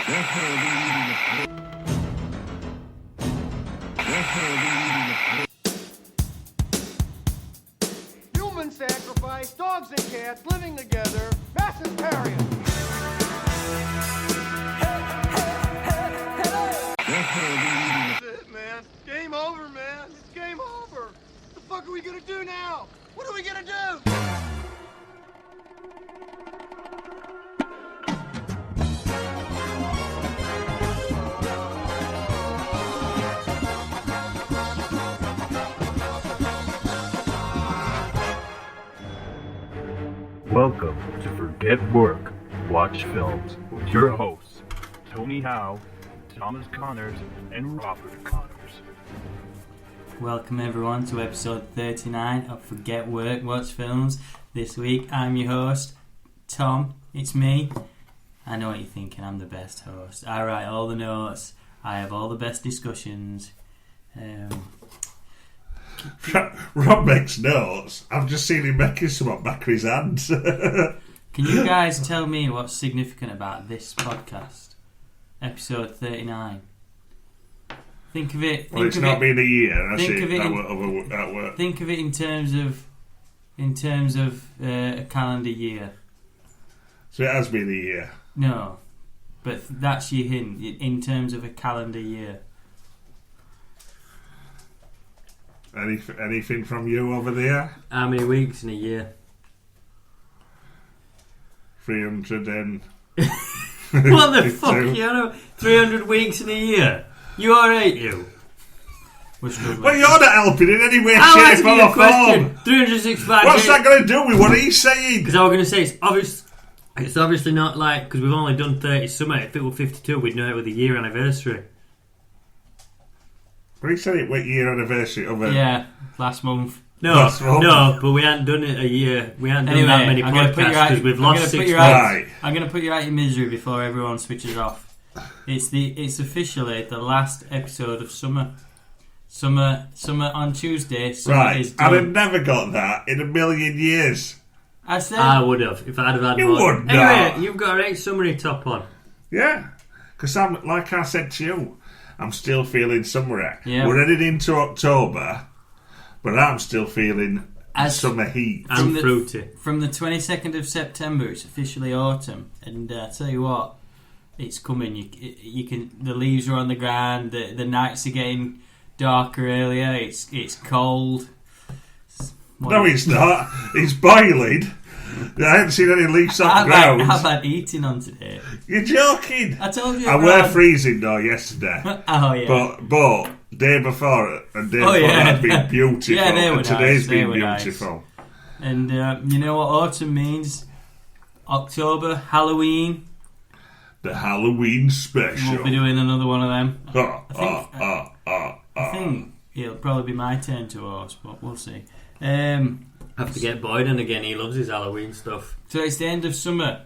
Human sacrifice, dogs and cats living together, mass hysteria. That's it, man. Game over, man. It's game over. What the fuck are we gonna do now? What are we gonna do? Welcome to Forget Work, Watch Films with your hosts, Tony Howe, Thomas Connors, and Robert Connors. Welcome everyone to episode 39 of Forget Work, Watch Films. This week I'm your host, Tom. It's me. I know what you're thinking, I'm the best host. I write all the notes, I have all the best discussions. Rob makes notes. I've just seen him making some up back of his hands. Can you guys tell me what's significant about this podcast? Episode 39. Think of it. Well, it's not been a year. Think of it. Think of it in terms of a calendar year. So it has been a year. No, but that's your hint. In terms of a calendar year. Anything from you over there? How many weeks in a year? 300 and... What the fuck? You know, 300 weeks in a year. You alright, you? Well, you're not helping in any way, I'll shape or form. 365 What's days. that going to do with what he's saying? Because I was going to say, it's obviously not like, because we've only done 30 summer. If it were 52, we'd know it with a year anniversary. But he said it with year anniversary of it. Yeah, last month. No, but we hadn't done it a year. We hadn't done that many podcasts because we've lost 6 months. I'm going to put you out of your misery before everyone switches off. It's officially the last episode of summer. Summer on Tuesday. Summer is done. I'd have never got that in a million years. I would have if I'd have had you more. Would not. Anyway, you've got a great summery top on. Yeah, because I'm like I said to you, I'm still feeling summery. Yeah. We're headed into October, but I'm still feeling summer heat. And fruity. From the 22nd of September, it's officially autumn, and I tell you what, it's coming. You can. The leaves are on the ground. The nights are getting darker earlier. It's cold. No, it's not. It's boiling. I haven't seen any leaves on the ground. I've had eating on today. You're joking. I told you. I were freezing though yesterday. Oh yeah. But day before and day before had been beautiful. Yeah, they were and today's nice. been beautiful. Nice. And you know what autumn means? October, Halloween. The Halloween special. We'll be doing another one of them. I think it'll probably be my turn to host, but we'll see. Have to get Boyden again. He loves his Halloween stuff. So it's the end of summer.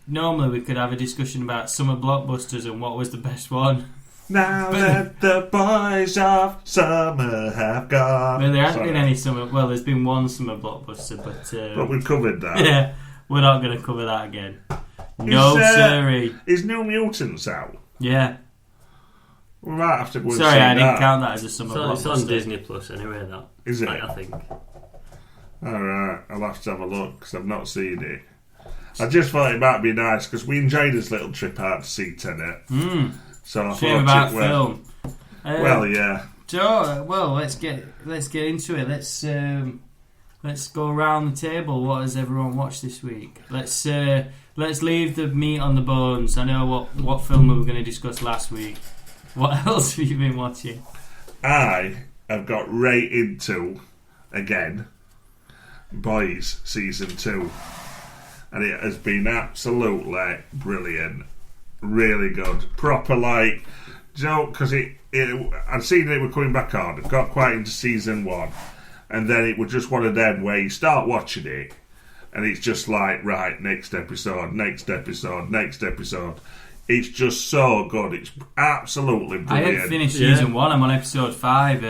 Normally we could have a discussion about summer blockbusters and what was the best one. Now that the boys of summer have gone. Well, there hasn't been any summer. Well, there's been one summer blockbuster, but we've covered that. Yeah, we're not going to cover that again. No, sorry. Is New Mutants out? Yeah. We might have to go and sorry, see I didn't that. count that as a summer blockbuster. It's on Disney Plus anyway, that. Is it? I think. Alright, I'll have to have a look because I've not seen it. I just thought it might be nice because we enjoyed this little trip out to see Tenet. So I shame thought about film. Well, yeah. So, let's get into it. Let's go around the table. What has everyone watched this week? Let's leave the meat on the bones. I know what film we were going to discuss last week. What else have you been watching? I have got right into again Boys season 2, and it has been absolutely brilliant, really good, proper because I'd seen it were coming back on. It got quite into season 1, and then it was just one of them where you start watching it, and it's just like right, next episode. It's just so good. It's absolutely brilliant. I haven't finished season 1. I'm on episode 5.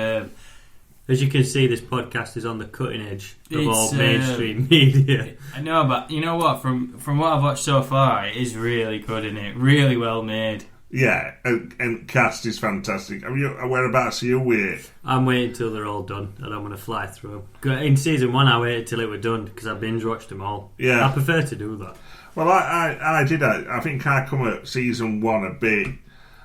As you can see, this podcast is on the cutting edge of all mainstream media. I know, but you know what? From what I've watched so far, it is really good, isn't it? Really well made. Yeah, and cast is fantastic. Whereabouts are you with? I'm waiting till they're all done, and I'm going to fly through them. In season 1, I waited till it were done because I binge watched them all. Yeah, I prefer to do that. Well, I did. I think I come at season 1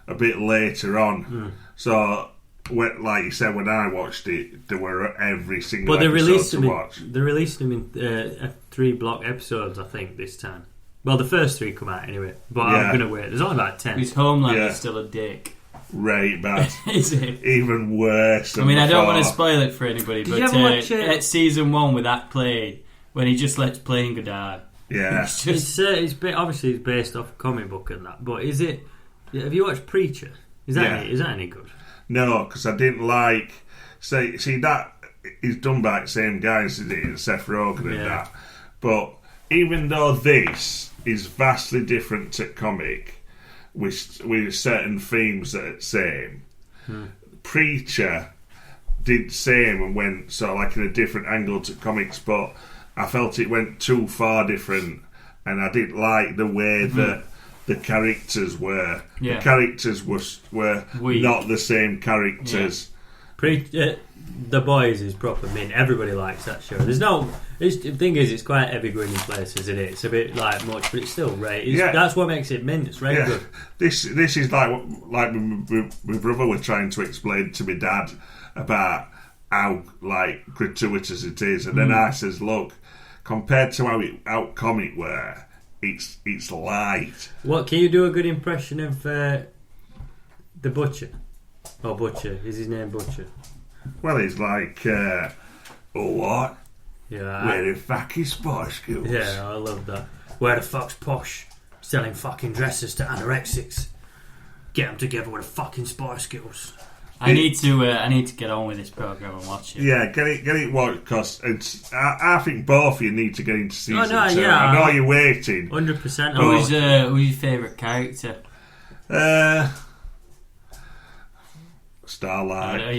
a bit later on. So, like you said, when I watched it, there were every single episode to watch. They released them in 3 block episodes, I think, this time. Well, the first 3 come out anyway, but I'm going to wait. There's only about 10. His Homeland is still a dick. Right, bad. Is it? Even worse than I don't want to spoil it for anybody, but at season 1 with that play, when he just lets playing Godard. Yeah. It's obviously it's based off a comic book and that, but is it... Have you watched Preacher? Is that any good? No, because I didn't like... See, that is done by the same guys, isn't it? Seth Rogen and that. But even though this is vastly different to comic, with certain themes that are the same, Preacher did the same and went sort of like in a different angle to comics, but I felt it went too far different, and I didn't like the way that the characters were. Yeah. The characters were not the same characters. Yeah. The Boys is proper mint. Everybody likes that show. The thing is, it's quite heavy going in places, isn't it? It's a bit like much, but it's still right. That's what makes it mint. It's very good. This is like my brother was trying to explain to my dad about how like gratuitous it is, and then I says, look, compared to how comic were, it's light. What can you do a good impression of the Butcher? Or Butcher? Is his name Butcher? Well, he's like, what? Yeah. Where the fuck is Spice Girls? Yeah, I love that. Where the fuck's Posh? Selling fucking dresses to anorexics. Get them together with a fucking Spice Girls. I need to get on with this program and watch it. Yeah, get it watched, because I think both of you need to get into season 2. Yeah, I know you're waiting. 100%. Who's your favourite character? Starlight.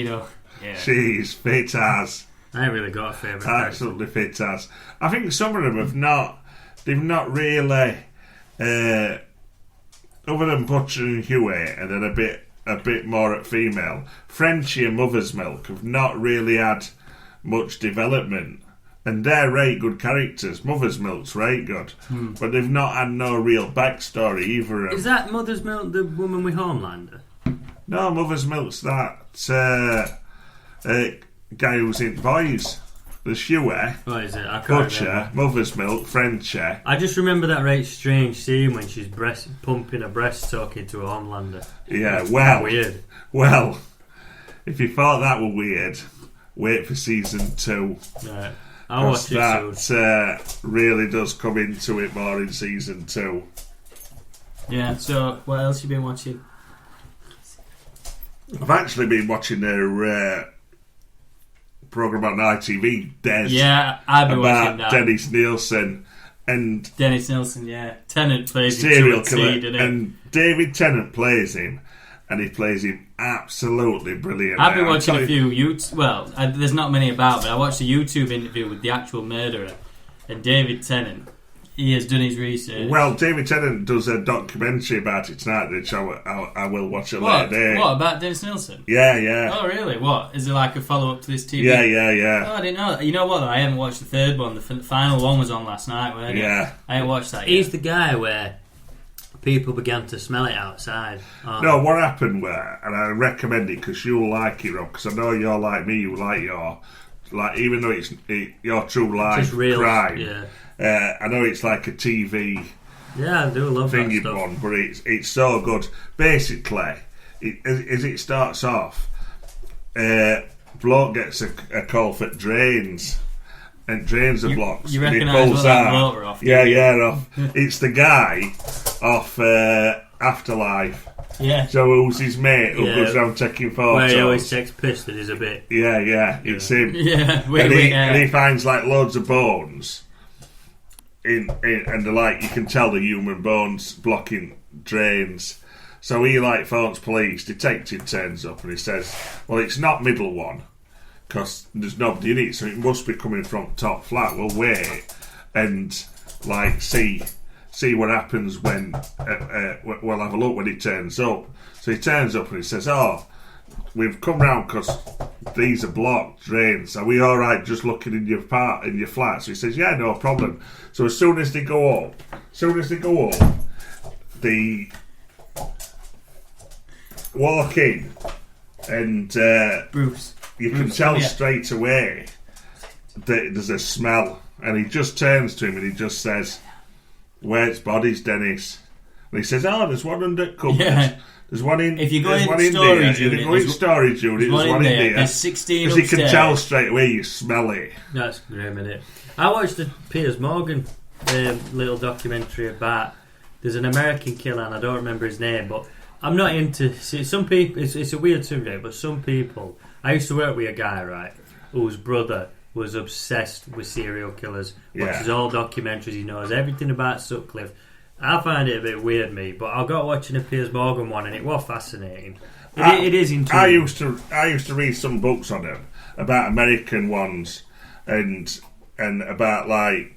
Yeah. She's fit as. I ain't really got a favourite. Absolutely fit as. I think some of them have not. They've not really. Other than Butcher and Huey, and then a bit more at female. Frenchie and Mother's Milk have not really had much development, and they're right good characters. Mother's Milk's right good, but they've not had no real backstory either. Is that Mother's Milk the woman with Homelander? No, Mother's Milk's that guy who's in Boys. There's Huey, is it? I can't Butcher, remember. Mother's Milk, Frenchie. I just remember that right strange scene when she's pumping her breast talking to a Homelander. Yeah, well, weird. Well, if you thought that were weird, wait for season 2. Right. I'll watch it soon. That really does come into it more in season 2. Yeah. So, what else you been watching? I've actually been watching their program on ITV, Des. Yeah, I've been watching that. Dennis Nielsen. And Dennis Nielsen, yeah. Tennant plays serial killer, and David Tennant plays him, and he plays him absolutely brilliant. I've been watching a few YouTube. Well, there's not many about, but I watched a YouTube interview with the actual murderer, and David Tennant. He has done his research. Well, David Tennant does a documentary about it tonight, which I will watch it later day. What, about Dennis Nielsen? Yeah. Oh, really? What? Is it like a follow-up to this TV? Yeah. Oh, I didn't know. You know what, though? I haven't watched the third one. The final one was on last night, wasn't it? Yeah. I haven't watched that yet. He's the guy where people began to smell it outside. No, what happened where, and I recommend it because you'll like it, Rob, because I know you're like me, you like even though it's your true life crime. Yeah. I know it's like a TV I do love that stuff. one, but it's so good. Basically, as it starts off, bloke gets a call for drains, and drains are blocked. You recognise what that bloke were off? Yeah. It's the guy off Afterlife. Yeah. So who's his mate who goes around taking photos? Where he always takes piss that he's a bit... Yeah, it's him. Yeah. And he finds like loads of bones. And they're like, you can tell the human bones blocking drains. So he like phones police. Detective turns up and he says, well, it's not middle one, because there's nobody in it, so it must be coming from top flat. We'll wait and see what happens when we'll have a look when he turns up. So he turns up and he says, "Oh, we've come round because these are blocked drains. Are we all right just looking in your flat?" So he says, "Yeah, no problem." So as soon as they go up, they walk in, and Bruce, you can tell straight away that there's a smell. And he just turns to him and he just says, "Where's bodies, Dennis?" And he says, "Oh, there's one under cupboard. Yeah. There's one in. If you go in storage unit, there's one in there. There's 16 because you can tell straight away. You smell it. That's grim, isn't it? I watched the Piers Morgan little documentary about. There's an American killer, and I don't remember his name, but I'm not into. See, some people, it's a weird subject, but some people. I used to work with a guy, right, whose brother was obsessed with serial killers. Watches all documentaries. He knows everything about Sutcliffe. I find it a bit weird, me, but I got watching a Piers Morgan one, and it was fascinating. It is intriguing. I used to read some books on him about American ones, and about like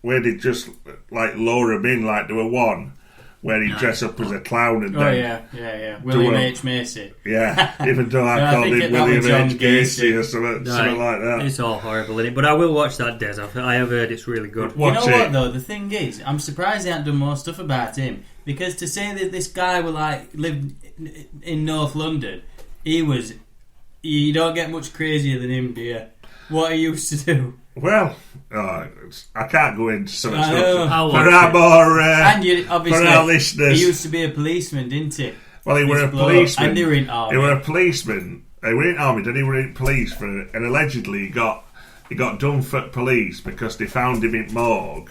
where they just like lure him in. Like there were one where he dressed up as a clown and William H. Macy. Yeah, even though I called him William H. Macy or something like that. It's all horrible, isn't it? But I will watch that, Des. I have heard it's really good. What though? The thing is, I'm surprised they haven't done more stuff about him, because to say that this guy lived in North London, you don't get much crazier than him, do you? What he used to do. Well, I can't go into some stuff. For our listeners. He used to be a policeman, didn't he? Well, he was a policeman. And they were in army. He was a policeman. He were in army, then he were in police and allegedly he got done for police because they found him in morgue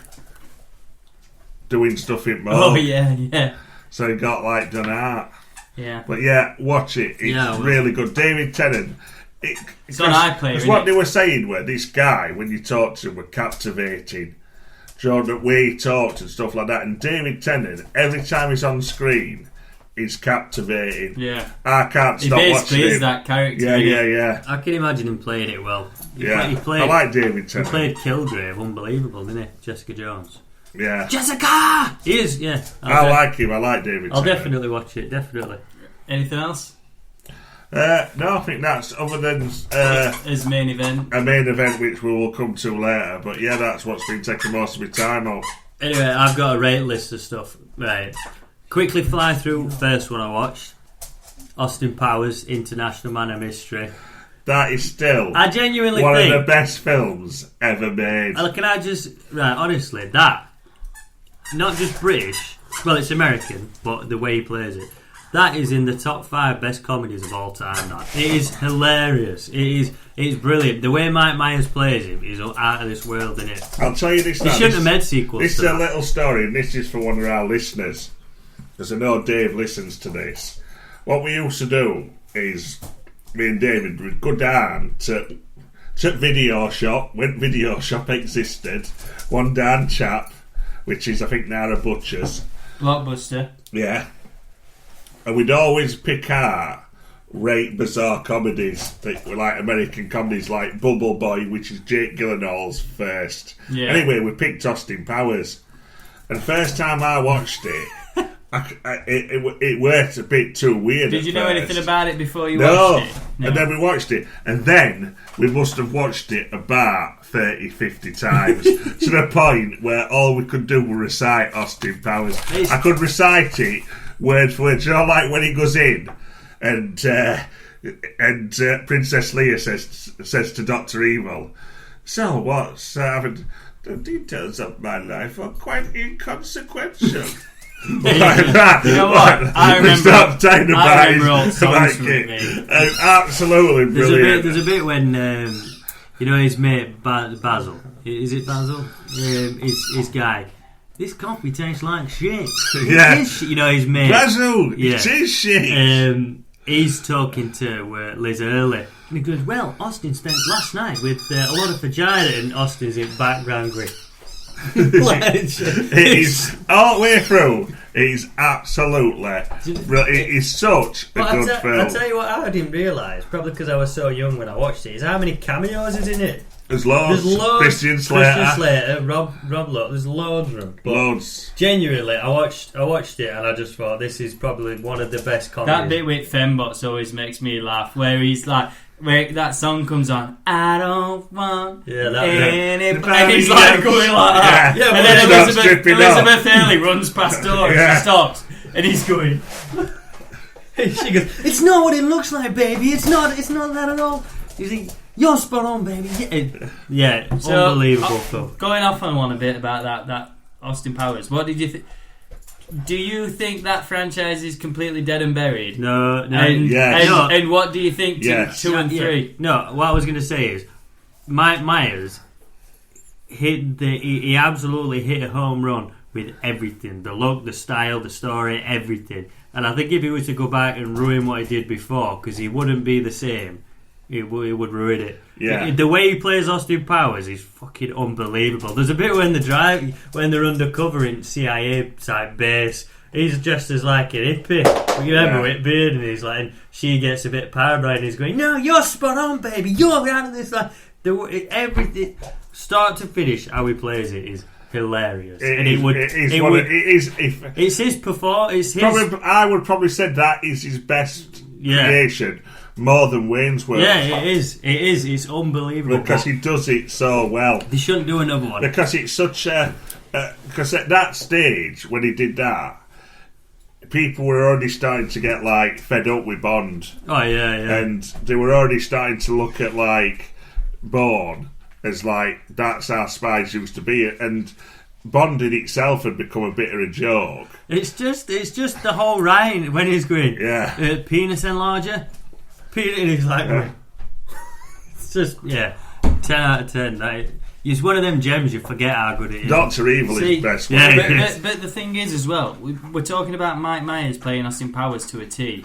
doing stuff in morgue. Oh yeah. So he got done out. Yeah. But watch it. It's really good. David Tennant. It's on iPlayer. Because what they were saying were this guy, when you talked to him, were captivating. Jordan, we talked and stuff like that. And David Tennant, every time he's on screen, he's captivating. Yeah. I can't stop watching him. He basically is that character. Yeah. I can imagine him playing it well. I like David Tennant. He played Kilgrave, unbelievable, didn't he? Jessica Jones. Yeah. Jessica! He is, yeah. I like him. I like David Tennant. I'll definitely watch it, definitely. Anything else? No, I think that's other than his main event. A main event which we will come to later. But yeah, that's what's been taking most of my time up. Anyway, I've got a rate list of stuff. Right, quickly fly through. First one I watched, Austin Powers, International Man of Mystery. That is still I genuinely one think of the best films ever made. Can I just honestly, that not just British. Well, it's American, but the way he plays it. That is in the top 5 best comedies of all time. That it is hilarious. It's brilliant. The way Mike Myers plays him is out of this world, isn't it? I'll tell you this. He shouldn't have made sequels. This is a little story, and this is for one of our listeners, because I know Dave listens to this. What we used to do is me and David would go down to Video Shop when Video Shop existed. One down chap, which is I think now a Butcher's. Blockbuster. Yeah. And we'd always pick out bizarre comedies that were like American comedies, like Bubble Boy, which is Jake Gyllenhaal's first. Yeah. Anyway, we picked Austin Powers, and the first time I watched it, it worked a bit too weird. Did you know anything about it before you watched it? No. And then we watched it, and then we must have watched it about 30-50 times to the point where all we could do was recite Austin Powers. I could recite it word for word, like when he goes in and Princess Leia says to Dr. Evil, "So what's the details of my life are quite inconsequential." Like that. You know what? I remember old songs from it. Absolutely brilliant. There's a bit when his mate Basil. Is it Basil? His guy. This coffee tastes like shit. Yeah. His mate. Basil, it is shit. He's talking to Liz Early. And he goes, "Well, Austin spent last night with a lot of vagina," and Austin's in background going, it is all the way through. It's absolutely. It is such a good film. I'll tell you what I didn't realise, probably because I was so young when I watched it, is how many cameos is in it. There's loads. Christian Slater, Rob Lowe. There's loads of them. Loads. Genuinely, I watched it and I just thought this is probably one of the best comedies. That bit with Fembots always makes me laugh, where he's like, where that song comes on, I don't want anybody, and he's like going like that. Yeah, and then Elizabeth Hurley runs past door and she stops, and he's going. She goes, "It's not what it looks like, baby. It's not that at all." He's like, "You're spot on, baby." Yeah, so, unbelievable film. Going off on one a bit about that Austin Powers. What did you think? Do you think that franchise is completely dead and buried? No. And what do you think to 2 and 3? No, what I was going to say is Mike Myers he absolutely hit a home run with everything. The look, the style, the story, everything. And I think if he was to go back and ruin what he did before, because he wouldn't be the same, it would ruin it. Yeah. The way he plays Austin Powers is fucking unbelievable. There's a bit when they're undercover in CIA type base. He's dressed as like an hippie. You remember with beard, and he's like, and she gets a bit paranoid, and he's going, "No, you're spot on, baby. You're out of this." Like everything, start to finish, how he plays it is hilarious. It's his performance. I would probably say that is his best creation. More than Wayne's World. Yeah, it is. It's unbelievable. Because he does it so well. They shouldn't do another one. Because it's such a... Because at that stage, when he did that, people were already starting to get, like, fed up with Bond. Oh, yeah. And they were already starting to look at, like, Bourne as, like, that's how spies used to be. And Bond in itself had become a bit of a joke. It's just the whole Ryan, when he's going, penis enlarger... Peter, and he's like, it's just 10 out of 10. It's one of them gems you forget how good it is. Dr. Evil is best. But the thing is, as well, we're talking about Mike Myers playing Austin Powers to a T,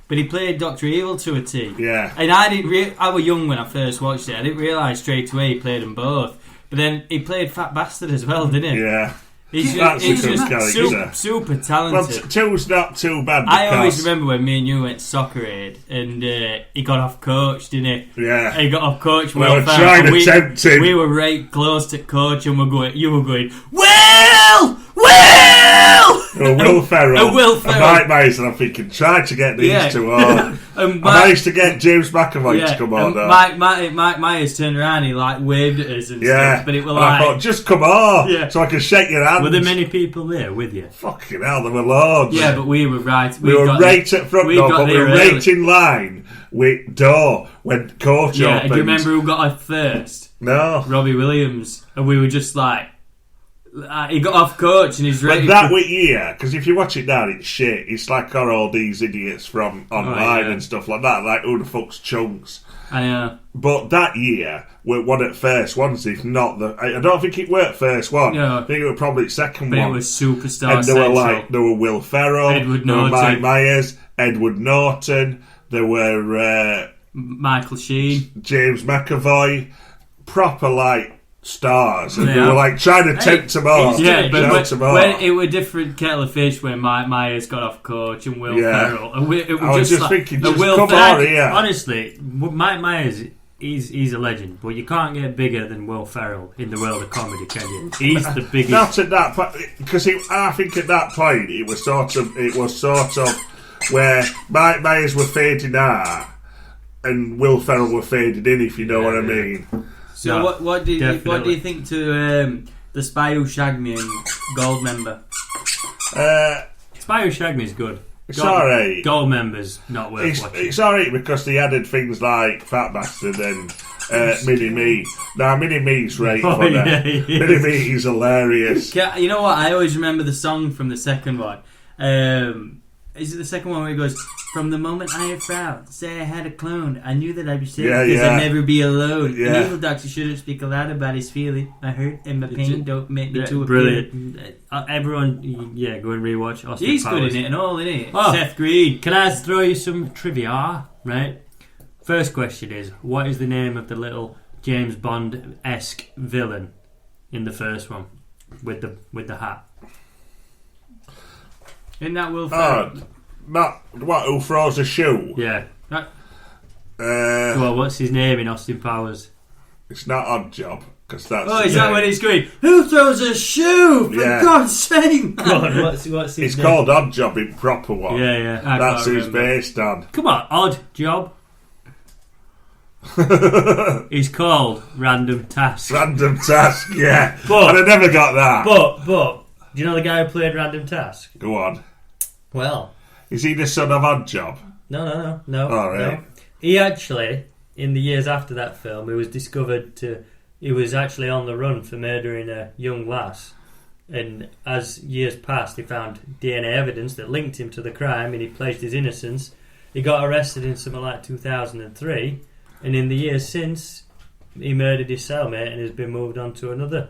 but he played Dr. Evil to a T. Yeah. And I was young when I first watched it. I didn't realise straight away he played them both. But then he played Fat Bastard as well, didn't he? Yeah. He's super talented. Well, two's not too bad. I always remember when me and you went to Soccer Aid and he got off coach, didn't he? Yeah. He got off coach. We were trying to tempt him. We were right close to coach, and you were going, Will! Will Ferrell. Will Ferrell. Mike Myers, and I'm thinking, try to get these two on. I managed to get James McAvoy to come on. Mike Myers turned around, he like waved at us and stuff, but it was like, I thought, just come on, so I can shake your hand. Were there many people there with you? Fucking hell, there were loads. Yeah, but we were right. We were right at front door, but we were right in line with door when coach opened. Yeah, do you remember who got off first? No. Robbie Williams. And we were just like, he got off coach and he's ready. But that year, because if you watch it now, it's shit. It's like all these idiots from online and stuff like that. Like, who the fuck's Chunks? I know. But that year, we won at first ones, if not the... I don't think it worked first one. No. I think it was probably second one. But it was superstar and there were Will Ferrell, Edward there Norton, were Mike Myers, Edward Norton, there were... Michael Sheen. James McAvoy. Proper, like... stars, and we were like trying to tempt them on. Yeah, but when it was different kettle of fish when Mike Myers got off coach and Will Ferrell. And I was just thinking, just come on here. Honestly, Mike Myers, he's a legend, but you can't get bigger than Will Ferrell in the world of comedy, can you? He's the biggest. Not at that point, because I think at that point it was sort of where Mike Myers were fading out and Will Ferrell were fading in, if you know what I mean. So what do you think to The Spy Who Shagged Me and Goldmember? Spy Who Shagged Me is good. It's alright. Goldmember's not worth watching. It's alright because they added things like Fat Bastard and Mini Me. Now Mini Me's right funny. Mini Me is hilarious. You know what? I always remember the song from the second one. Is it the second one where he goes, from the moment I have found, say I had a clone, I knew that I'd be safe because I'd never be alone. Yeah. An evil doctor shouldn't speak aloud about his feeling. My hurt and my pain don't make me too brilliant. Everyone, go and rewatch Austin He's Powers. good in it and all, isn't he? Oh, Seth Green. Can I throw you some trivia? Right. First question is, what is the name of the little James Bond-esque villain in the first one with the hat? Isn't that Will Ferrell? Not what? Who throws a shoe? Yeah. Well, what's his name in Austin Powers? It's not Odd Job. Cause that's is that when it's going, who throws a shoe? For God's sake! God, what's his It's name? called Odd Job in proper one. Yeah. That's who it's based on. Come on, Odd Job. He's called Random Task. Random Task, yeah. But I never got that. But, do you know the guy who played Random Task? Go on. Well. Is he the son of Odd Job? No. All right. No. He actually, in the years after that film, he was actually on the run for murdering a young lass. And as years passed, he found DNA evidence that linked him to the crime and he pledged his innocence. He got arrested in something like 2003. And in the years since, he murdered his cellmate and has been moved on to another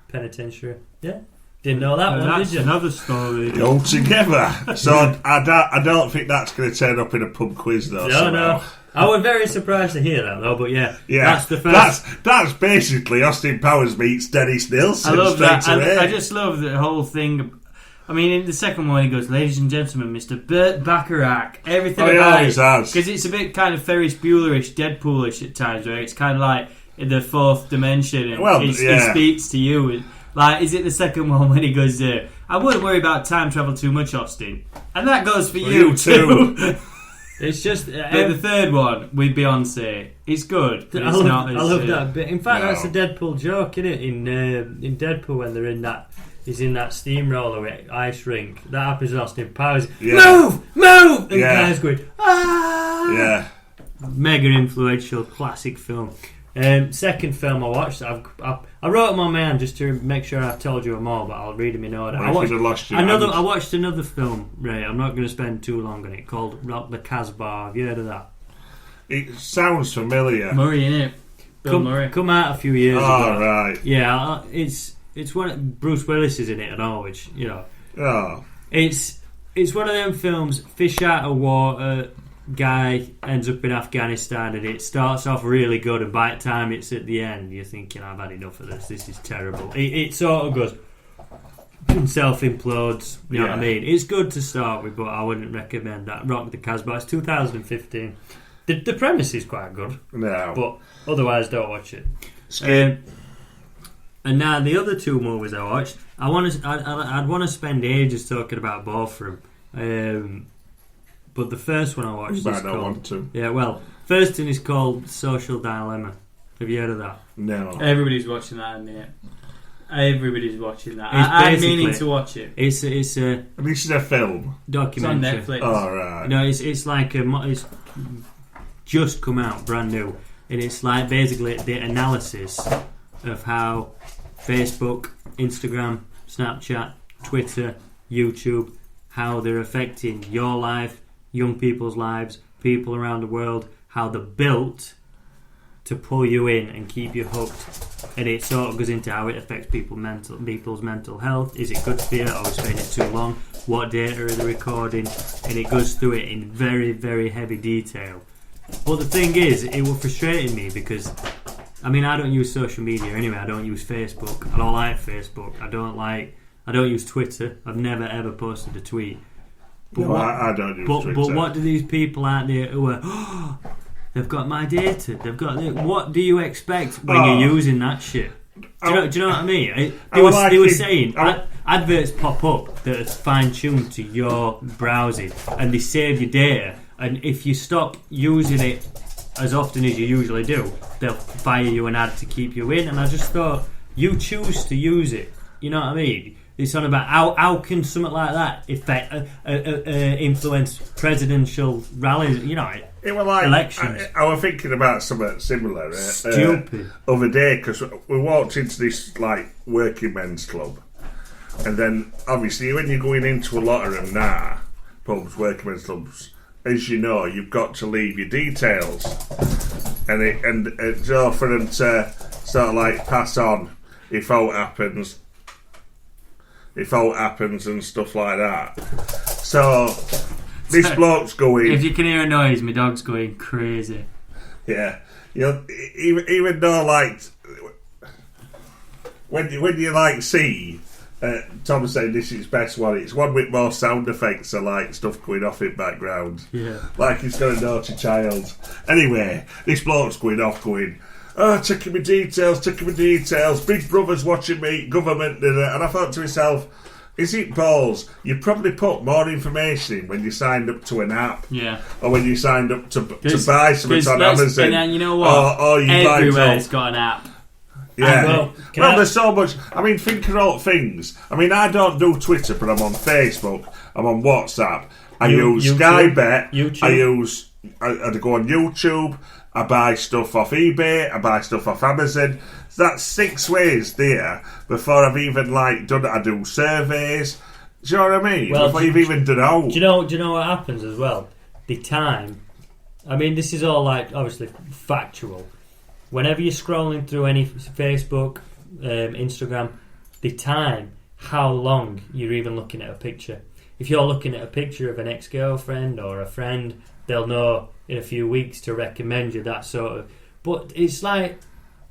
penitentiary. Yeah? Didn't know that one, did you? That's another story. Altogether. So I don't think that's going to turn up in a pub quiz, though. No. I was very surprised to hear that, though, but yeah. That's the first. That's basically Austin Powers meets Dennis Nilsson. I love that. I just love the whole thing. I mean, in the second one, he goes, "Ladies and gentlemen, Mr. Burt Bacharach." Everything about it. Because it's a bit kind of Ferris Bueller-ish, Deadpool-ish at times, where it's kind of like in the fourth dimension, and he speaks to you. Like, is it the second one when he goes, "I wouldn't worry about time travel too much, Austin," and that goes for you too. It's just the third one with Beyonce. It's good. But I love that bit. In fact, that's a Deadpool joke, isn't it? In Deadpool, when they're in that. He's in that steamroller ice rink. That happens in Austin Powers. Yeah. Move! And the guy's going, ah! Yeah. Mega influential, classic film. Second film I watched, I wrote them on my hand just to make sure I've told you them all, but I'll read them in order. I watched another film, Ray. I'm not going to spend too long on it, called Rock the Casbah. Have you heard of that? It sounds familiar. Murray, innit? Bill Murray. Come out a few years ago. Oh, right. Yeah, it's one. Bruce Willis is in it and all, which, you know. Oh. It's one of them films. Fish out of water. Guy ends up in Afghanistan, and it starts off really good, and by the time it's at the end, you're thinking, I've had enough of this. This is terrible. It sort of goes self-implodes. You know what I mean? It's good to start with, but I wouldn't recommend that. Rock the Casbah. It's 2015. The premise is quite good. No. But otherwise, don't watch it. And now the other two movies I watched, I'd want to spend ages talking about both of them. But the first one I watched is called... Yeah, well, first one is called Social Dilemma. Have you heard of that? No. Everybody's watching that, isn't it? Everybody's watching that. I'm meaning to watch it. It's a... This is a film? Documentary. It's on Netflix. Oh, right. No, it's like it's just come out, brand new. And it's like basically the analysis of how Facebook, Instagram, Snapchat, Twitter, YouTube, how they're affecting your life, young people's lives, people around the world, how they're built to pull you in and keep you hooked. And it sort of goes into how it affects people's mental health. Is it good for you? Are we spending too long? What data are they recording? And it goes through it in very, very heavy detail. But the thing is, it was frustrating me because, I mean, I don't use social media anyway. I don't use Facebook. I don't like Facebook. I don't use Twitter. I've never ever posted a tweet. But I don't use Twitter. But what do these people out there who are, they've got my data, what do you expect when you're using that shit? Do you know what I mean? They were saying adverts pop up that are fine-tuned to your browsing and they save your data, and if you stop using it as often as you usually do, they'll fire you an ad to keep you in. And I just thought, you choose to use it. You know what I mean? It's on about how can something like that affect influence presidential rallies? You know, it was like elections. I was thinking about something similar. Stupid. Other day, because we walked into this like working men's club, and then obviously when you're going into a lot of them now, pubs, working men's clubs, as you know, you've got to leave your details, and it's all for them to sort of like pass on if out happens. And stuff like that. So this bloke's going. If you can hear a noise, my dog's going crazy. Yeah, even though like when you like see Tom's saying this is his best one. It's one with more sound effects, so like stuff going off in background. Yeah. Like he's got a naughty child. Anyway, this bloke's going off going, checking my details. Big Brother's watching me, government, and I thought to myself, is it balls? You probably put more information in when you signed up to an app. Yeah. Or when you signed up to buy something on Amazon. And then you know what? Or you everywhere's got an app. Yeah. There's so much. I mean, think of all things. I mean, I don't do Twitter, but I'm on Facebook. I'm on WhatsApp. I use Skybet. YouTube. I go on YouTube. I buy stuff off eBay. I buy stuff off Amazon. So that's 6 ways there before I've even done it. I do surveys. Do you know what I mean? Well, before you've even done out. Do you know what happens as well? The time. I mean, this is all obviously factual. Whenever you're scrolling through any Facebook, Instagram, the time, how long you're even looking at a picture. If you're looking at a picture of an ex-girlfriend or a friend, they'll know in a few weeks to recommend you that sort of. But it's like,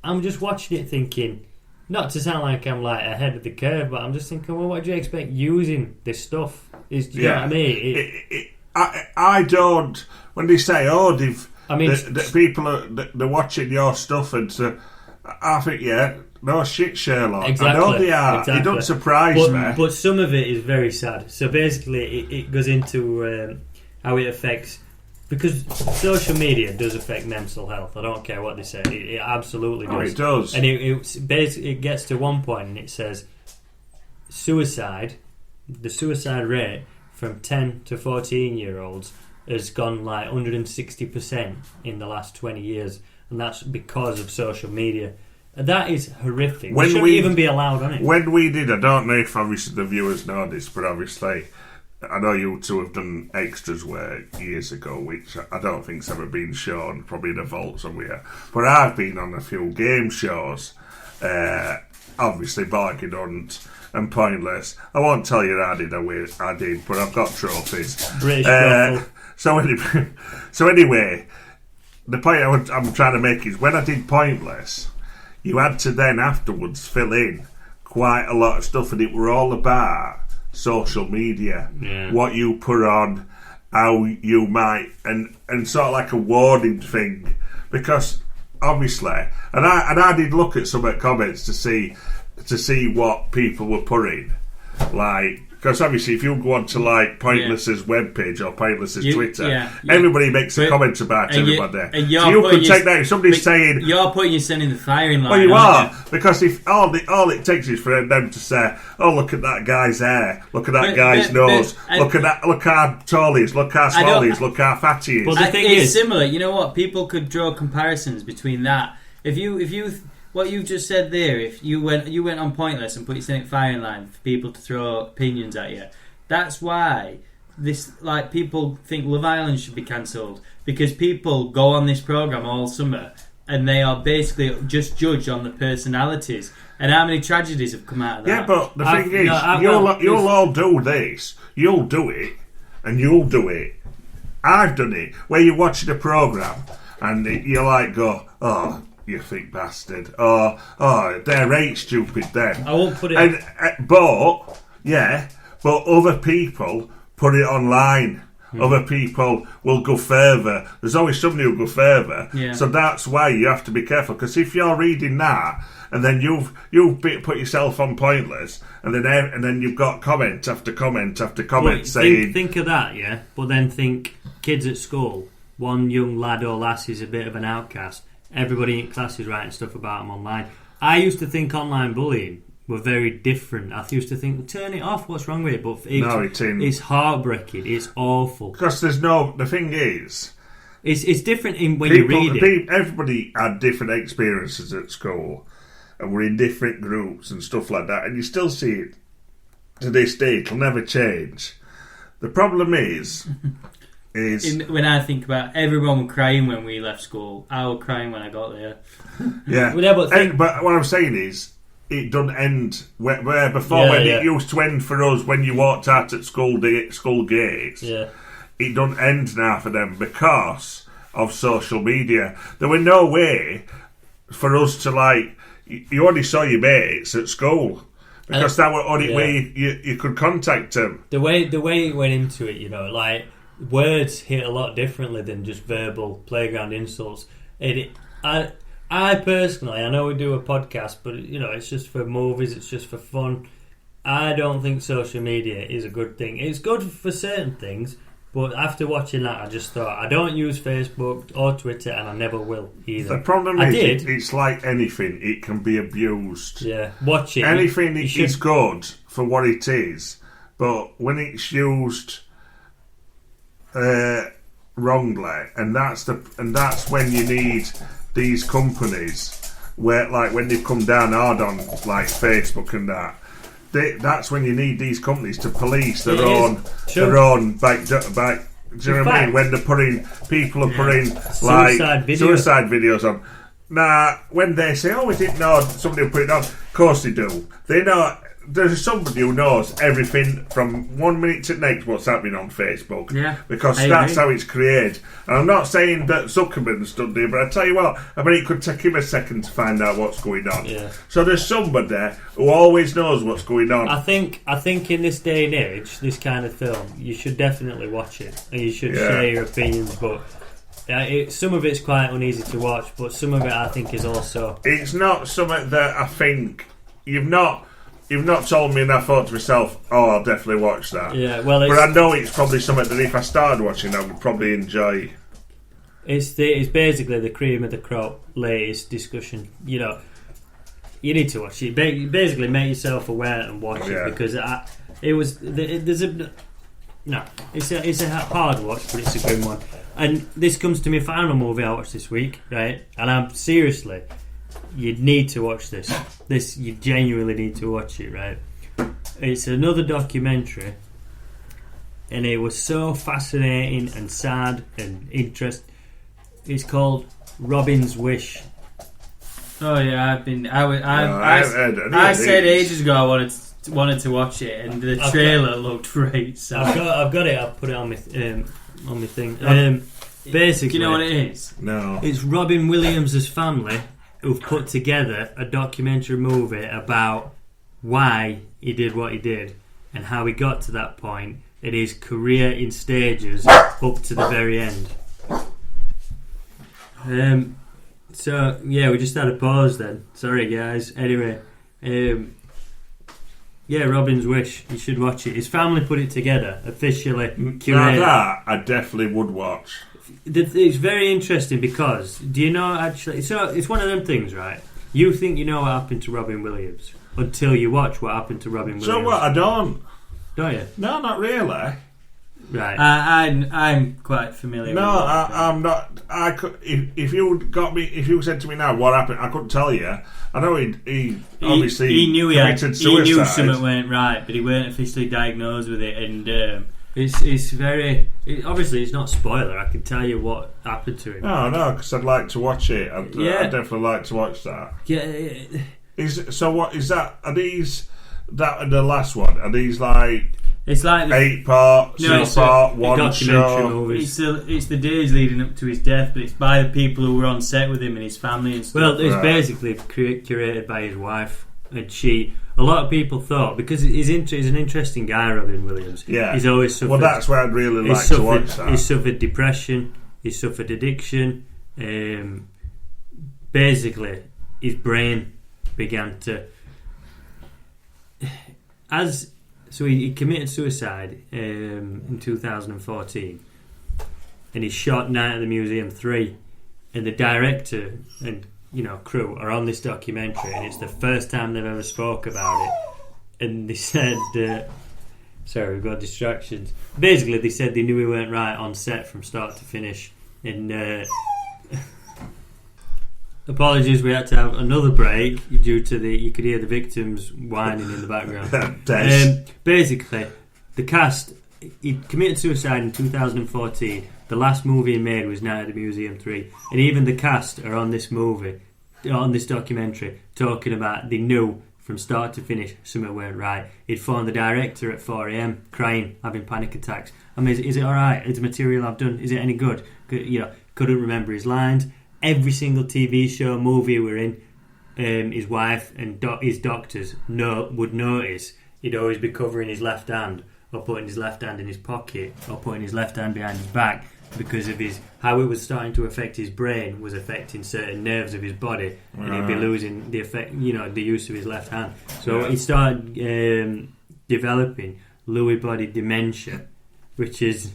I'm just watching it thinking, not to sound like I'm ahead of the curve, but I'm just thinking, well, what do you expect using this stuff? Do you know what I mean? I don't. When they say, they've. I mean, the people they're watching your stuff, and I think, no shit, Sherlock. Exactly, I know they are. exactly. It doesn't surprise me. But some of it is very sad. So basically, it goes into how it affects, because social media does affect mental health. I don't care what they say. It absolutely does. It does. And it gets to one point, and it says the suicide rate from 10 to 14-year-olds has gone 160% in the last 20 years, and that's because of social media. And that is horrific. We shouldn't even be allowed on it. When we did, I don't know if obviously the viewers know this, but obviously I know you two have done extras work years ago, which I don't think's ever been shown, probably in a vault somewhere. But I've been on a few game shows, obviously Barking Hunt and Pointless. I won't tell you I did, but I've got trophies. British So anyway, the point I'm trying to make is when I did Pointless, you had to then afterwards fill in quite a lot of stuff, and it were all about social media, what you put on, how you might, and sort of like a warning thing, because obviously, and I did look at some of the comments to see what people were putting, because obviously if you go on to Pointless's webpage or Pointless's Twitter, everybody makes a comment about everybody. So you could take that if somebody's saying you're putting yourself in the firing line. Well, you are, because if all it takes is for them to say, look at that guy's hair, look at that guy's nose, look how tall he is, look how small he is, look how fat he is. Well, the thing is similar. You know what? People could draw comparisons between that. If you what you've just said there, if you went on Pointless and put yourself in firing line for people to throw opinions at you, that's why this people think Love Island should be cancelled, because people go on this programme all summer and they are basically just judged on the personalities, and how many tragedies have come out of that. Yeah, but the thing is, you'll all do this, you'll do it, and you'll do it. I've done it, where you're watching a programme and you go, you thick bastard. They're eight stupid then. I won't put it... But other people put it online. Other people will go further. There's always somebody who'll go further. Yeah. So that's why you have to be careful. Because if you're reading that, and then you've put yourself on Pointless, and then you've got comment after comment after comment saying... Think of that, yeah? But then think, kids at school, one young lad or lass is a bit of an outcast. Everybody in class is writing stuff about them online. I used to think online bullying were very different. I used to think, turn it off, what's wrong with it? But it's heartbreaking, it's awful. Because the thing is... It's different when you read it. Everybody had different experiences at school, and we're in different groups and stuff like that, and you still see it to this day. It'll never change. The problem is... when I think about everyone crying when we left school, I was crying when I got there. Yeah, but what I'm saying is, it doesn't end where before when it used to end for us when you walked out at school gates. Yeah, it doesn't end now for them because of social media. There was no way for us to you only saw your mates at school. Because that was only way you could contact him. The way it went into it, like words hit a lot differently than just verbal playground insults. I personally, I know we do a podcast, but it's just for movies, it's just for fun. I don't think social media is a good thing. It's good for certain things, but after watching that, I just thought, I don't use Facebook or Twitter, and I never will either. The problem is, it's like anything, it can be abused. Yeah, watch it. Anything is good for what it is, but when it's used wrongly, and that's when you need these companies, where like when they come down hard on like Facebook and that. That's when you need these companies to police their own back. Do you know what I mean? When they're putting suicide videos on. Nah, when they say, "Oh, we didn't know somebody will put it on," of course they do. They know. There's somebody who knows everything from 1 minute to the next what's happening on Facebook. Yeah, because that's how it's created. And I'm not saying that Zuckerberg's done there, but I tell you what, I mean, it could take him a second to find out what's going on. Yeah. So there's somebody there who always knows what's going on. I think in this day and age, this kind of film, you should definitely watch it and you should share your opinions. But some of it's quite uneasy to watch, but some of it I think is also. It's not something that I think you've not told me, and I thought to myself, "Oh, I'll definitely watch that." Yeah, well, but I know it's probably something that if I started watching, I would probably enjoy. It's basically the cream of the crop latest discussion. You need to watch it. Basically, make yourself aware and watch it because it's a hard watch, but it's a good one. And this comes to my final movie I watched this week, right? And I'm seriously. You need to watch this. You genuinely need to watch it, right? It's another documentary, and it was so fascinating and sad and interesting. It's called Robin's Wish. Oh yeah, I said ages ago I wanted to watch it, and the trailer looked great. So I've got it. I'll put it on my thing. Basically, do you know what it is? No, it's Robin Williams' family who've put together a documentary movie about why he did what he did and how he got to that point in his career in stages up to the very end. So yeah, we just had a pause then. Sorry guys. Anyway, Robin's Wish. You should watch it. His family put it together officially. Now that I definitely would watch. It's very interesting because do you know actually? So it's one of them things, right? You think you know what happened to Robin Williams until you watch what happened to Robin Williams. So what? I don't. Don't you? No, not really. Right. I'm quite familiar. No, with I'm not. I could if you said to me now what happened, I couldn't tell you. I know he obviously he knew committed suicide. He knew something weren't right, but he weren't officially diagnosed with it, and. It's very... obviously, it's not a spoiler. I can tell you what happened to him. No, because I'd like to watch it. I'd definitely like to watch that. Yeah. So what is that? Are these... That and the last one? Are these like... It's like... 8 part, 6 part, one show? Movies. It's the days leading up to his death, but it's by the people who were on set with him and his family and stuff. Well, it's basically curated by his wife. And a lot of people thought, because he's an interesting guy, Robin Williams. Yeah. He's always suffered... Well, that's where I'd really like to watch that. He's suffered depression. He's suffered addiction. Basically, his brain began to... So he committed suicide in 2014. And he shot Night at the Museum 3. And the director and... crew are on this documentary, and it's the first time they've ever spoke about it. And they said, sorry, we've got distractions. Basically, they said they knew he weren't right on set from start to finish. And apologies, we had to have another break due to you could hear the victims whining in the background. Basically, the cast, he committed suicide in 2014. The last movie he made was Night at the Museum 3. And even the cast are on this movie, on this documentary, talking about they knew from start to finish something weren't right. He'd phoned the director at 4 a.m, crying, having panic attacks. I mean, is it alright? Is the material I've done, is it any good? Couldn't remember his lines. Every single TV show, movie we're in, his wife and his doctors would notice, he'd always be covering his left hand, or putting his left hand in his pocket, or putting his left hand behind his back, because of how it was starting to affect his brain, was affecting certain nerves of his body, and he'd be losing the effect, the use of his left hand. So he started developing Lewy body dementia, which is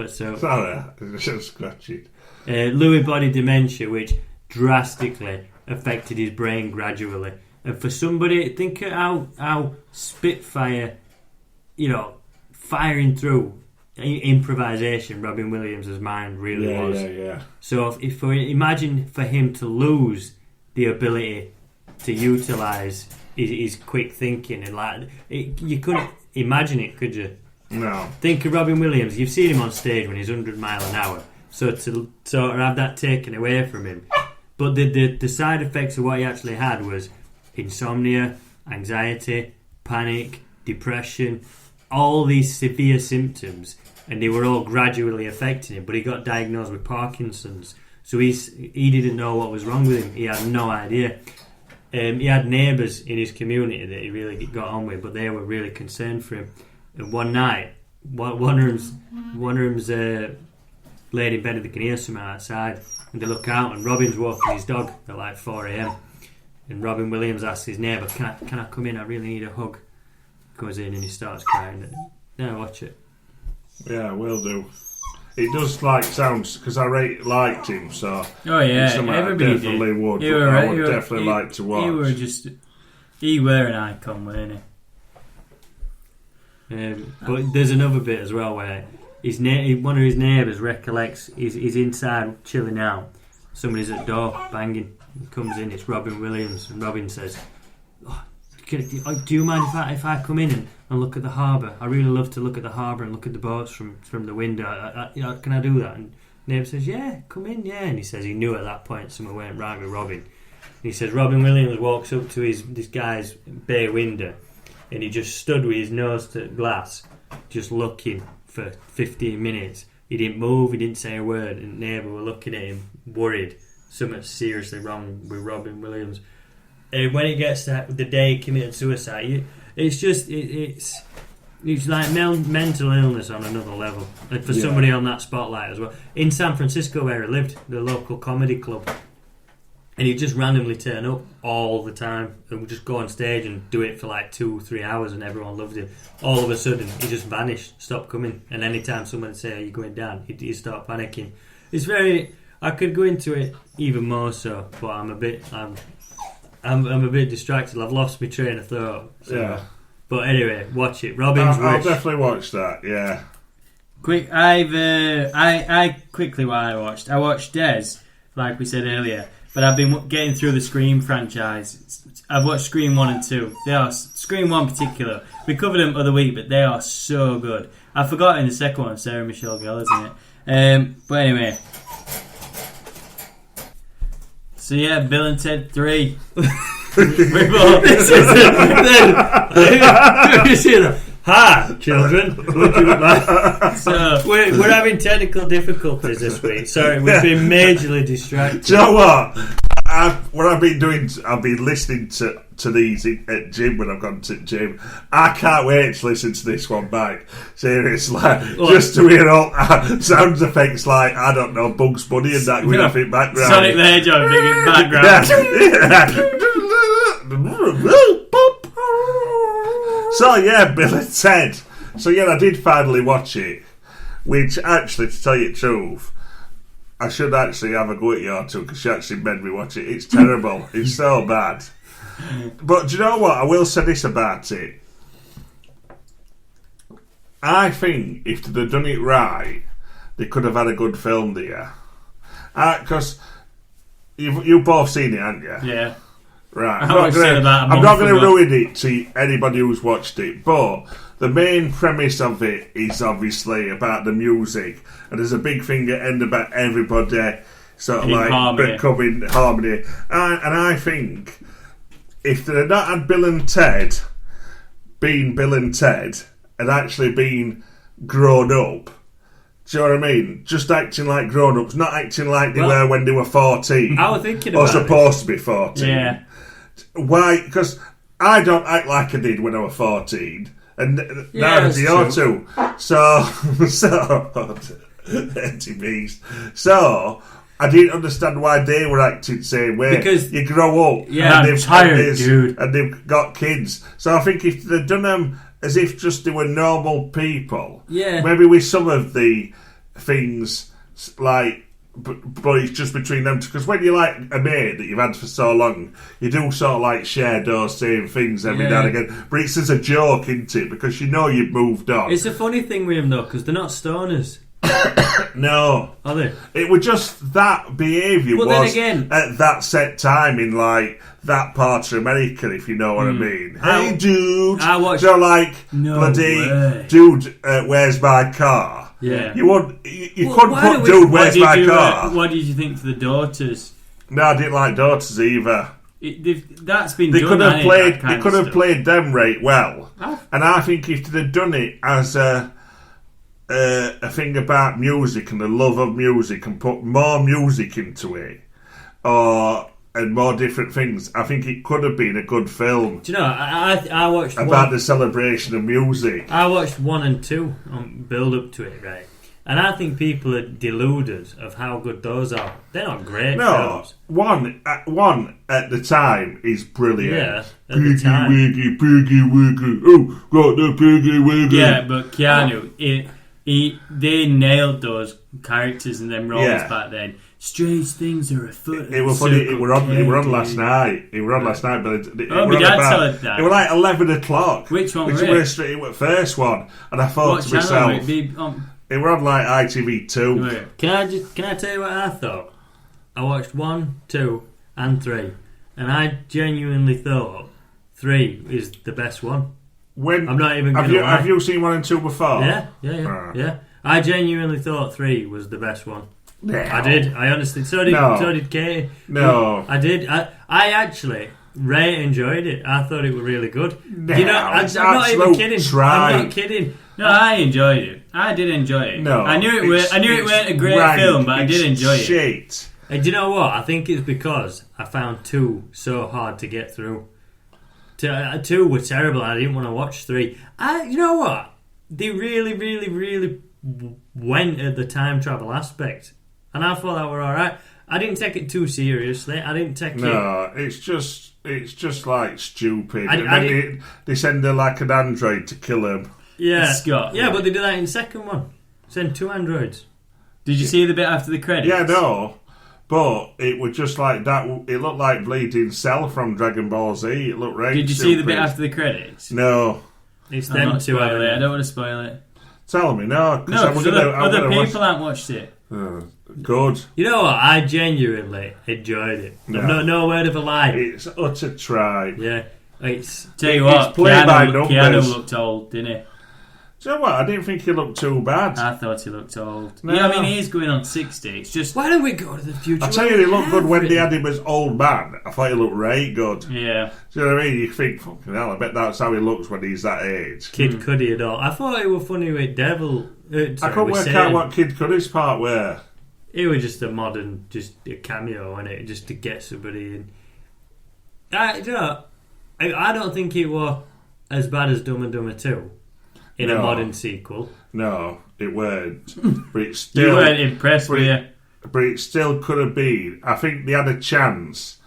Sorry, just scratching. Lewy body dementia, which drastically affected his brain gradually. And for somebody, think of how Spitfire, firing through improvisation, Robin Williams' mind really was. Yeah. So imagine for him to lose the ability to utilise his quick thinking, and you couldn't imagine it, could you? No. Think of Robin Williams. You've seen him on stage when he's 100 miles an hour. So to sort of have that taken away from him. But the side effects of what he actually had was insomnia, anxiety, panic, depression, all these severe symptoms, and they were all gradually affecting him. But he got diagnosed with Parkinson's, so he didn't know what was wrong with him. He had no idea. He had neighbours in his community that he really got on with, but they were really concerned for him. And one night, one of them's laid in bed and they can hear something outside, and they look out and Robin's walking his dog at like 4 a.m. and Robin Williams asks his neighbour, can I come in, I really need a hug. Goes in and he starts crying. Yeah, watch it. Yeah, will do. It does sounds, because I liked him, so oh yeah, everybody definitely did. would. I would definitely like to watch. He were an icon, weren't he? But there's another bit as well where one of his neighbours recollects he's inside chilling out. Somebody's at the door banging. He comes in. It's Robin Williams, and Robin says, "Do you mind if I come in and look at the harbour? I really love to look at the harbour and look at the boats from the window. Can I do that?" And neighbour says, "Yeah, come in, yeah." And he says he knew at that point something went right with Robin. And he says Robin Williams walks up to this guy's bay window, and he just stood with his nose to glass, just looking for 15 minutes. He didn't move, he didn't say a word, and neighbour were looking at him, worried. Something's seriously wrong with Robin Williams. And when it gets to the day he committed suicide, it's like mental illness on another level. And for somebody on that spotlight as well. In San Francisco where he lived, the local comedy club, and he'd just randomly turn up all the time and would just go on stage and do it for like 2-3 hours, and everyone loved him. All of a sudden, he just vanished, stopped coming. And anytime someone would say, "Are you going down?" he'd start panicking. It's very... I could go into it even more so, but I'm a bit distracted. I've lost my train of thought. So. Yeah. But anyway, watch it. Robin's I'll Wish. definitely watch that. Yeah. Quick, I quickly while I watched Des, like we said earlier. But I've been getting through the Scream franchise. I've watched Scream 1 and 2. They are Scream 1 in particular. We covered them other week, but they are so good. I've forgotten the second one, Sarah Michelle Gellar, isn't it? But anyway. So yeah, Bill and Ted 3. Hi, children. So we're having technical difficulties this week. Sorry, we've been majorly distracted. Do you know what? What I've been doing, I've been listening to these at gym when I've gone to gym. I can't wait to listen to this one back. Seriously, just to hear all sound effects like, I don't know, Bugs Bunny and that going off in background. Sonic the Hedgehog in background. So yeah, Bill and Ted. So yeah, I did finally watch it, which actually, to tell you the truth, I should actually have a go at you two, because she actually made me watch it. It's terrible. It's so bad. But do you know what? I will say this about it. I think if they'd have done it right, they could have had a good film there. Because you've both seen it, haven't you? Yeah. Right. I'm not going to ruin it to anybody who's watched it, but the main premise of it is obviously about the music, and there's a big thing at the end about everybody sort of like becoming harmony. And I think if they had not had Bill and Ted being Bill and Ted and actually being grown up, Do you know what I mean? Just acting like grown-ups, not acting like they were when they were 14. I was thinking about or supposed to be 14. Yeah. Why? Because I don't act like I did when I was 14, and neither do you two. So anti-beast. So I didn't understand why they were acting the same way. Because you grow up, and they've tired, dude, and they've got kids. So I think if they'd done them as if just they were normal people, maybe with some of the things like. But it's just between them, because when you like a mate that you've had for so long, you do sort of like share those same things every now and again. But it's as a joke, isn't it? Because you know you've moved on. It's a funny thing with them though, because they're not stoners. No, are they? It was just that behaviour was then again, at that set time in like that part of America, if you know what I mean. Hey, dude, I watched. So like bloody dude, where's my car? Yeah, you couldn't put dude, where's my car? What did you think for the daughters? No, I didn't like daughters either. That's been they done. Could have played. They could have played them right well, and I think if they'd done it as a thing about music and the love of music and put more music into it, and more different things, I think it could have been a good film. Do you know, I watched about the celebration of music. I watched 1 and 2 on build up to it, right? And I think people are deluded of how good those are. They're not great films. One at the time is brilliant. Yeah, at the time. Piggy wiggy. Oh, got the piggy wiggy. Yeah, but Keanu, they nailed those characters and them roles back then. Strange things are afoot. It was funny. It were on last night. It were on last night, but my dad told that. It was like 11 o'clock. Which one? Which was the first one, and I thought to myself, it were on like ITV2. Can I tell you what I thought? I watched 1, 2, and 3, and I genuinely thought 3 is the best one. I'm not even going to lie. Have you seen 1 and 2 before? Yeah. I genuinely thought 3 was the best one. No. I did. I honestly. So did Katie. No. I did. I actually enjoyed it. I thought it was really good. No, I'm not even kidding. I'm not kidding. No, I enjoyed it. I did enjoy it. No, I knew it weren't a great film, but I did enjoy it. And do you know what? I think it's because I found 2 so hard to get through. 2 were terrible. I didn't want to watch 3. You know what? They really, really, really went at the time travel aspect. And I thought that were alright. I didn't take it too seriously. I didn't take it. No, it's just like stupid. They send her like an android to kill him. Yeah, Scott. Yeah, but they did that in the second one. Send 2 androids. Did you see the bit after the credits? Yeah, no. But it was just like that. It looked like bleeding Cell from Dragon Ball Z. It looked right. Did you see the bit after the credits? No. It's them 2. I don't want to spoil it. Tell me, no. Because other people haven't watched it. Good. You know what? I genuinely enjoyed it. No. No word of a lie. It's utter tripe. Yeah. Tell you what, Keanu looked old, didn't he? Do you know what? I didn't think he looked too bad. I thought he looked old. No. Yeah, I mean, he's going on 60. It's just... Why don't we go to the future? I tell you, he looked good when they had him as old man. I thought he looked right good. Yeah. Do you know what I mean? You think, fucking hell, I bet that's how he looks when he's that age. Kid Cudi and all. I thought it was funny with Devil. I couldn't work out what Kid Cudi's part were. It was just a modern, just a cameo in it, just to get somebody in. I don't think it was as bad as Dumb and Dumber 2 in a modern sequel. No, it weren't. But it still, you weren't impressed with it. But it still could have been. I think they had a chance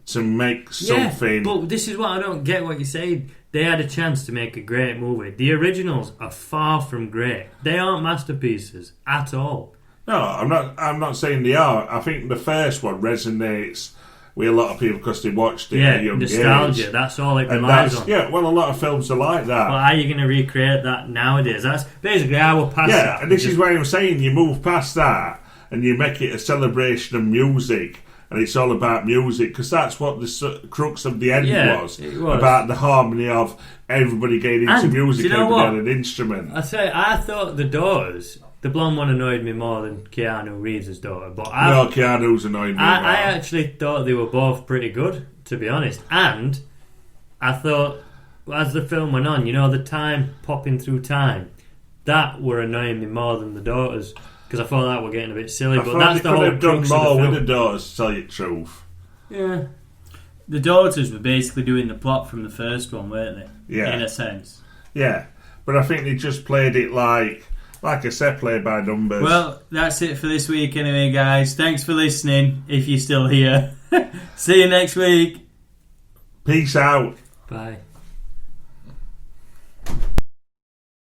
to make something. But this is what I don't get what you're saying. They had a chance to make a great movie. The originals are far from great. They aren't masterpieces at all. No, I'm not saying they are. I think the first one resonates with a lot of people because they watched it at a young nostalgia. Age. That's all it relies on. Yeah, well, a lot of films are like that. Well, how are you going to recreate that nowadays? That's basically how we're past that. Yeah, and this is why I'm saying you move past that and you make it a celebration of music. And it's all about music because that's what the crux of the end was. It was about the harmony of everybody getting into music and everybody had an instrument. I thought the Doors, the blonde one annoyed me more than Keanu Reeves' daughter. But Keanu's annoyed me more. I actually thought they were both pretty good, to be honest. And I thought, as the film went on, the time popping through time, that were annoying me more than the daughters because I thought that were getting a bit silly. But that's the whole could have done crux of the more film. with the daughters, to tell you the truth. Yeah. The daughters were basically doing the plot from the first one, weren't they? Yeah. In a sense. Yeah. But I think they just played it like I said, played by numbers. Well, that's it for this week anyway, guys. Thanks for listening, if you're still here. See you next week. Peace out. Bye.